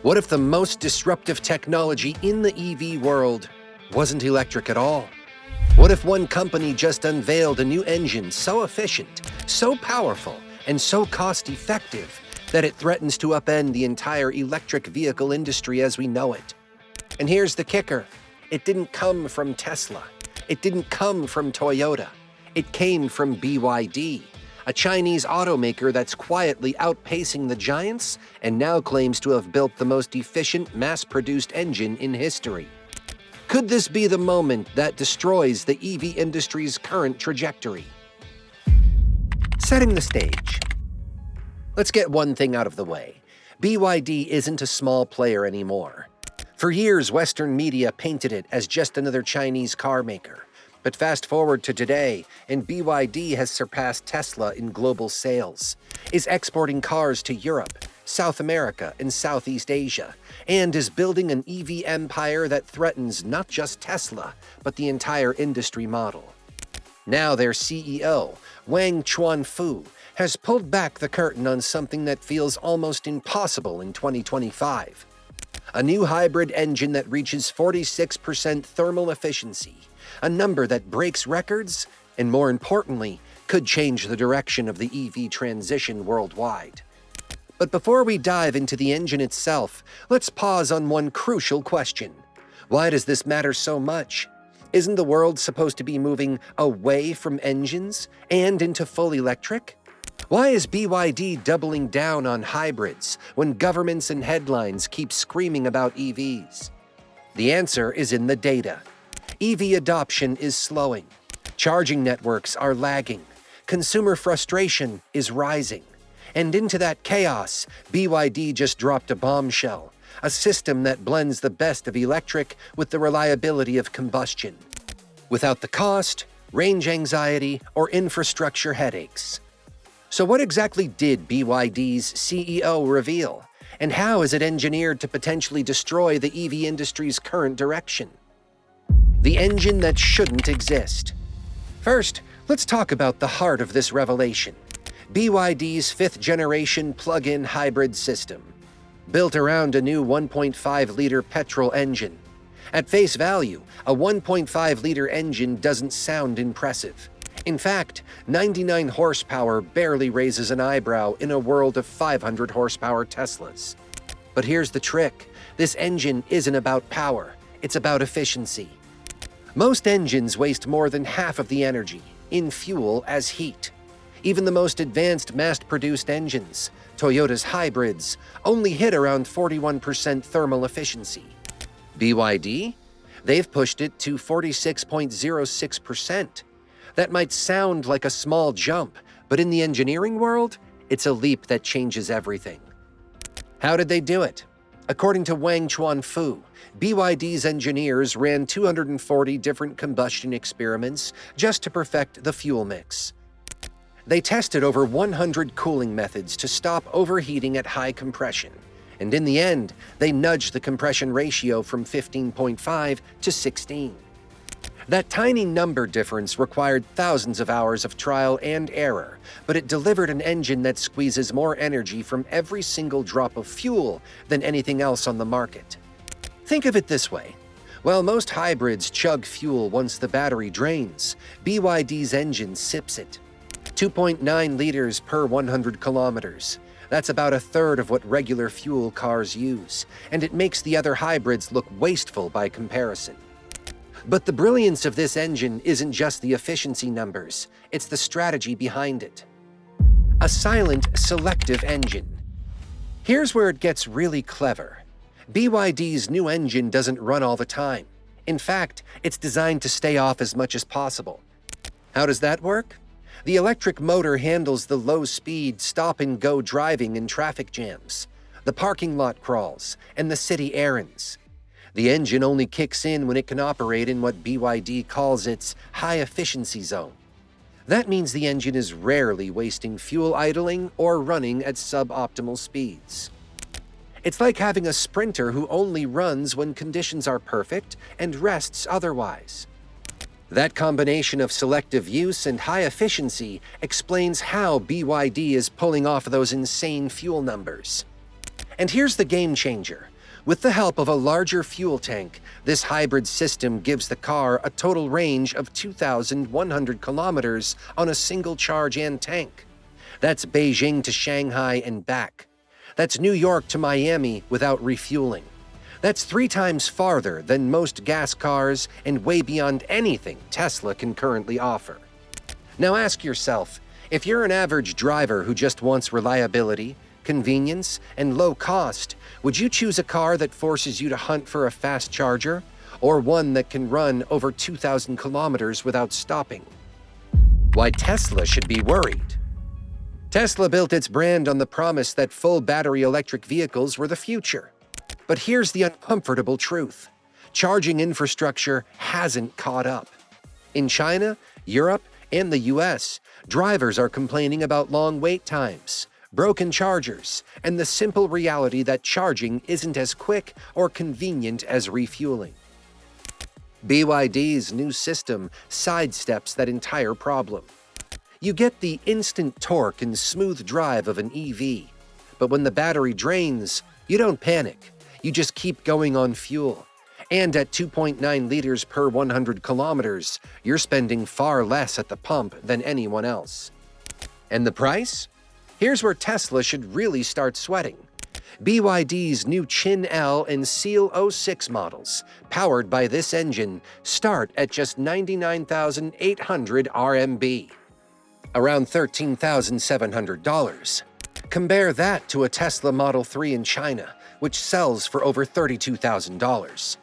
What if the most disruptive technology in the EV world wasn't electric at all? What if one company just unveiled a new engine so efficient, so powerful, and so cost-effective that it threatens to upend the entire electric vehicle industry as we know it? And here's the kicker. It didn't come from Tesla. It didn't come from Toyota. It came from BYD, a Chinese automaker that's quietly outpacing the giants and now claims to have built the most efficient mass-produced engine in history. Could this be the moment that destroys the EV industry's current trajectory? Setting the stage. Let's get one thing out of the way. BYD isn't a small player anymore. For years, Western media painted it as just another Chinese car maker. But fast forward to today, and BYD has surpassed Tesla in global sales, is exporting cars to Europe, South America, and Southeast Asia, and is building an EV empire that threatens not just Tesla, but the entire industry model. Now their CEO, Wang Chuanfu, has pulled back the curtain on something that feels almost impossible in 2025. A new hybrid engine that reaches 46% thermal efficiency, a number that breaks records, and more importantly, could change the direction of the EV transition worldwide. But before we dive into the engine itself, let's pause on one crucial question. Why does this matter so much? Isn't the world supposed to be moving away from engines and into full electric? Why is BYD doubling down on hybrids when governments and headlines keep screaming about EVs? The answer is in the data. EV adoption is slowing. Charging networks are lagging. Consumer frustration is rising. And into that chaos, BYD just dropped a bombshell, a system that blends the best of electric with the reliability of combustion, without the cost, range anxiety, or infrastructure headaches. So what exactly did BYD's CEO reveal? And how is it engineered to potentially destroy the EV industry's current direction? The engine that shouldn't exist. First, let's talk about the heart of this revelation. BYD's fifth-generation plug-in hybrid system, built around a new 1.5-liter petrol engine. At face value, a 1.5-liter engine doesn't sound impressive. In fact, 99 horsepower barely raises an eyebrow in a world of 500 horsepower Teslas. But here's the trick. This engine isn't about power, it's about efficiency. Most engines waste more than half of the energy in fuel as heat. Even the most advanced mass-produced engines, Toyota's hybrids, only hit around 41% thermal efficiency. BYD? They've pushed it to 46.06%. That might sound like a small jump, but in the engineering world, it's a leap that changes everything. How did they do it? According to Wang Chuanfu, BYD's engineers ran 240 different combustion experiments just to perfect the fuel mix. They tested over 100 cooling methods to stop overheating at high compression, and in the end, they nudged the compression ratio from 15.5 to 16. That tiny number difference required thousands of hours of trial and error, but it delivered an engine that squeezes more energy from every single drop of fuel than anything else on the market. Think of it this way. While most hybrids chug fuel once the battery drains, BYD's engine sips it. 2.9 liters per 100 kilometers. That's about a third of what regular fuel cars use, and it makes the other hybrids look wasteful by comparison. But the brilliance of this engine isn't just the efficiency numbers, it's the strategy behind it. A silent, selective engine. Here's where it gets really clever. BYD's new engine doesn't run all the time. In fact, it's designed to stay off as much as possible. How does that work? The electric motor handles the low-speed, stop-and-go driving in traffic jams, the parking lot crawls, and the city errands. The engine only kicks in when it can operate in what BYD calls its high-efficiency zone. That means the engine is rarely wasting fuel idling or running at suboptimal speeds. It's like having a sprinter who only runs when conditions are perfect and rests otherwise. That combination of selective use and high efficiency explains how BYD is pulling off those insane fuel numbers. And here's the game changer. With the help of a larger fuel tank, this hybrid system gives the car a total range of 2,100 kilometers on a single charge and tank. That's Beijing to Shanghai and back. That's New York to Miami without refueling. That's 3 times farther than most gas cars and way beyond anything Tesla can currently offer. Now ask yourself, if you're an average driver who just wants reliability, convenience, and low cost, would you choose a car that forces you to hunt for a fast charger, or one that can run over 2,000 kilometers without stopping? Why Tesla should be worried. Tesla built its brand on the promise that full battery electric vehicles were the future. But here's the uncomfortable truth. Charging infrastructure hasn't caught up. In China, Europe, and the US, drivers are complaining about long wait times, broken chargers, and the simple reality that charging isn't as quick or convenient as refueling. BYD's new system sidesteps that entire problem. You get the instant torque and smooth drive of an EV, but when the battery drains, you don't panic. You just keep going on fuel. And at 2.9 liters per 100 kilometers, you're spending far less at the pump than anyone else. And the price? Here's where Tesla should really start sweating. BYD's new Chin L and Seal 06 models, powered by this engine, start at just 99,800 RMB, around $13,700. Compare that to a Tesla Model 3 in China, which sells for over $32,000.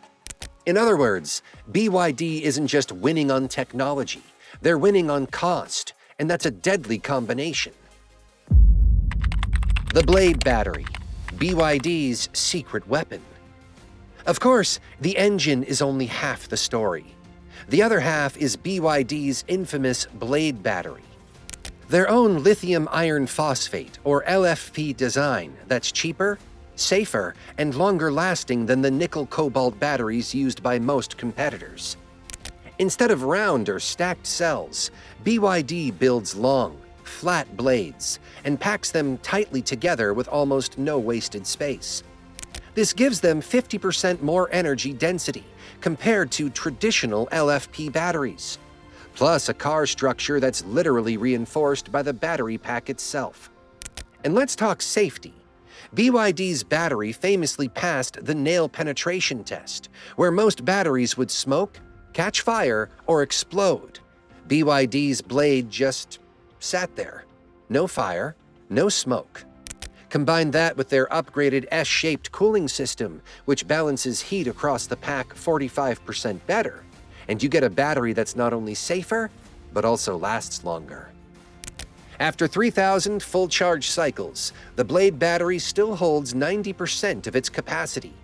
In other words, BYD isn't just winning on technology, they're winning on cost, and that's a deadly combination. The Blade battery, BYD's secret weapon. Of course, the engine is only half the story. The other half is BYD's infamous Blade battery. Their own lithium iron phosphate, or LFP design that's cheaper, safer, and longer lasting than the nickel-cobalt batteries used by most competitors. Instead of round or stacked cells, BYD builds long, flat blades and packs them tightly together with almost no wasted space. This gives them 50% more energy density compared to traditional LFP batteries, plus a car structure that's literally reinforced by the battery pack itself. And let's talk safety. BYD's battery famously passed the nail penetration test, where most batteries would smoke, catch fire, or explode. BYD's Blade just sat there. No fire, no smoke. Combine that with their upgraded S-shaped cooling system, which balances heat across the pack 45% better, and you get a battery that's not only safer, but also lasts longer. After 3,000 full charge cycles, the Blade battery still holds 90% of its capacity.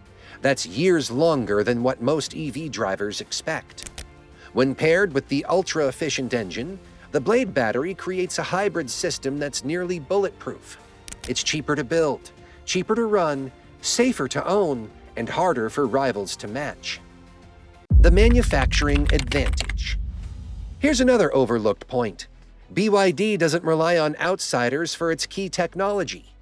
That's years longer than what most EV drivers expect. When paired with the ultra-efficient engine, the Blade battery creates a hybrid system that's nearly bulletproof. It's cheaper to build, cheaper to run, safer to own, and harder for rivals to match. The manufacturing advantage. Here's another overlooked point. BYD doesn't rely on outsiders for its key technology.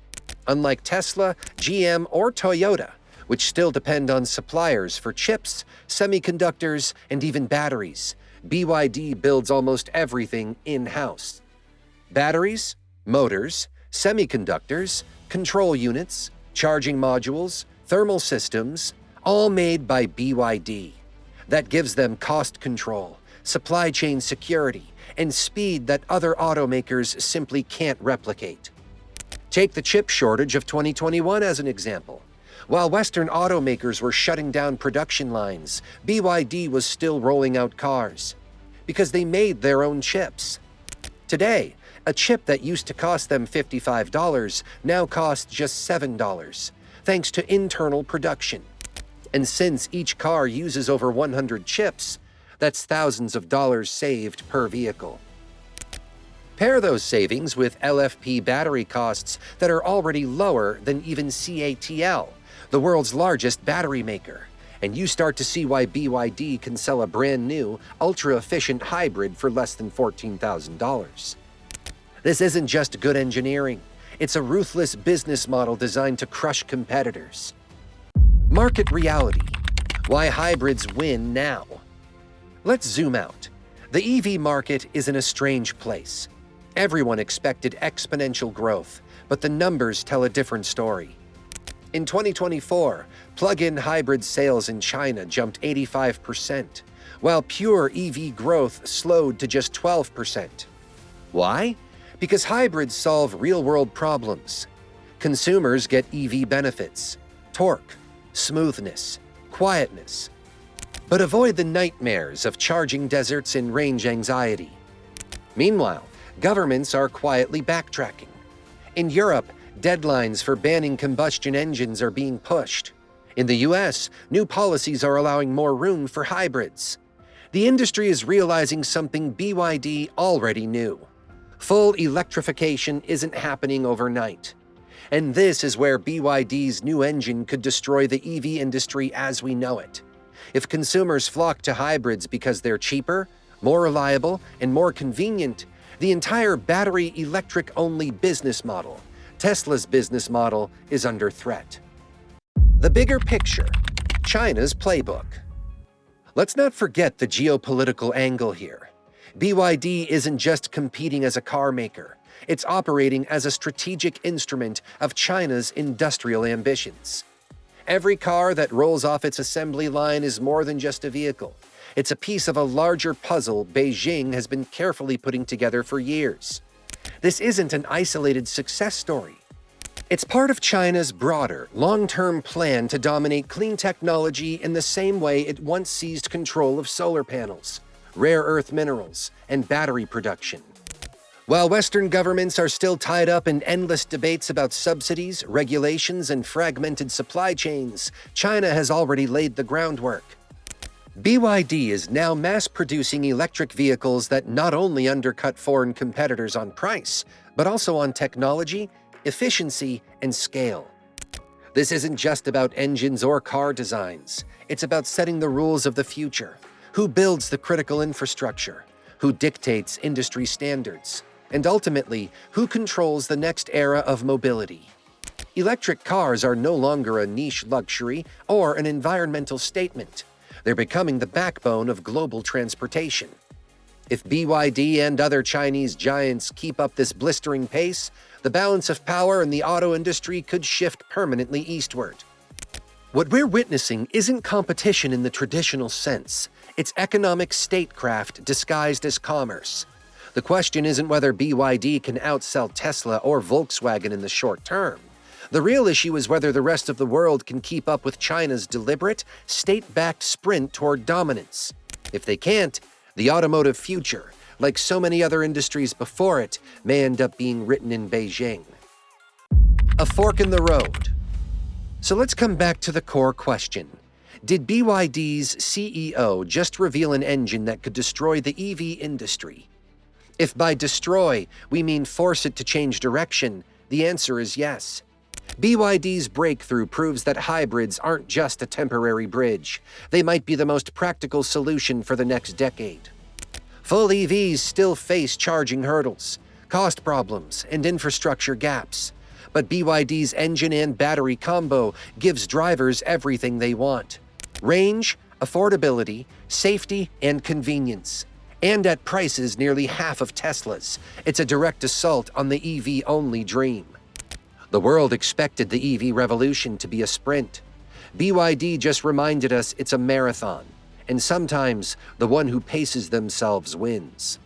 Unlike Tesla, GM, or Toyota, which still depend on suppliers for chips, semiconductors, and even batteries, BYD builds almost everything in-house. Batteries, motors, semiconductors, control units, charging modules, thermal systems, all made by BYD. That gives them cost control, supply chain security, and speed that other automakers simply can't replicate. Take the chip shortage of 2021 as an example. While Western automakers were shutting down production lines, BYD was still rolling out cars because they made their own chips. Today, a chip that used to cost them $55 now costs just $7, thanks to internal production. And since each car uses over 100 chips, that's thousands of dollars saved per vehicle. Pair those savings with LFP battery costs that are already lower than even CATL, the world's largest battery maker, and you start to see why BYD can sell a brand new, ultra-efficient hybrid for less than $14,000. This isn't just good engineering. It's a ruthless business model designed to crush competitors. Market reality. Why hybrids win now. Let's zoom out. The EV market is in a strange place. Everyone expected exponential growth, but the numbers tell a different story. In 2024, plug-in hybrid sales in China jumped 85%, while pure EV growth slowed to just 12%. Why? Because hybrids solve real-world problems. Consumers get EV benefits, torque, smoothness, quietness, but avoid the nightmares of charging deserts and range anxiety. Meanwhile, governments are quietly backtracking. In Europe, deadlines for banning combustion engines are being pushed. In the US, new policies are allowing more room for hybrids. The industry is realizing something BYD already knew. Full electrification isn't happening overnight. And this is where BYD's new engine could destroy the EV industry as we know it. If consumers flock to hybrids because they're cheaper, more reliable, and more convenient, the entire battery electric-only business model, Tesla's business model, is under threat. The bigger picture, China's playbook. Let's not forget the geopolitical angle here. BYD isn't just competing as a car maker. It's operating as a strategic instrument of China's industrial ambitions. Every car that rolls off its assembly line is more than just a vehicle. It's a piece of a larger puzzle Beijing has been carefully putting together for years. This isn't an isolated success story. It's part of China's broader, long-term plan to dominate clean technology in the same way it once seized control of solar panels, rare earth minerals, and battery production. While Western governments are still tied up in endless debates about subsidies, regulations, and fragmented supply chains, China has already laid the groundwork. BYD is now mass-producing electric vehicles that not only undercut foreign competitors on price, but also on technology, efficiency, and scale. This isn't just about engines or car designs. It's about setting the rules of the future. Who builds the critical infrastructure? Who dictates industry standards? And ultimately, who controls the next era of mobility? Electric cars are no longer a niche luxury or an environmental statement. They're becoming the backbone of global transportation. If BYD and other Chinese giants keep up this blistering pace, the balance of power in the auto industry could shift permanently eastward. What we're witnessing isn't competition in the traditional sense. It's economic statecraft disguised as commerce. The question isn't whether BYD can outsell Tesla or Volkswagen in the short term. The real issue is whether the rest of the world can keep up with China's deliberate, state-backed sprint toward dominance. If they can't, the automotive future, like so many other industries before it, may end up being written in Beijing. A fork in the road. So let's come back to the core question. Did BYD's CEO just reveal an engine that could destroy the EV industry? If by destroy we mean force it to change direction, the answer is yes. BYD's breakthrough proves that hybrids aren't just a temporary bridge. They might be the most practical solution for the next decade. Full EVs still face charging hurdles, cost problems, and infrastructure gaps. But BYD's engine and battery combo gives drivers everything they want: range, affordability, safety, and convenience. And at prices nearly half of Tesla's, it's a direct assault on the EV-only dream. The world expected the EV revolution to be a sprint. BYD just reminded us it's a marathon, and sometimes the one who paces themselves wins.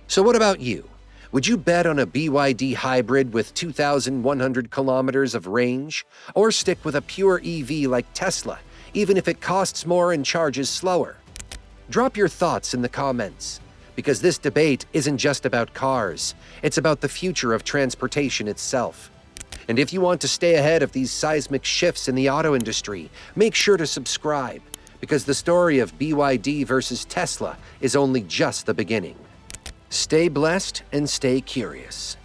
So what about you? Would you bet on a BYD hybrid with 2,100 kilometers of range, or stick with a pure EV like Tesla, even if it costs more and charges slower? Drop your thoughts in the comments, because this debate isn't just about cars, it's about the future of transportation itself. And if you want to stay ahead of these seismic shifts in the auto industry, make sure to subscribe, because the story of BYD versus Tesla is only just the beginning. Stay blessed and stay curious.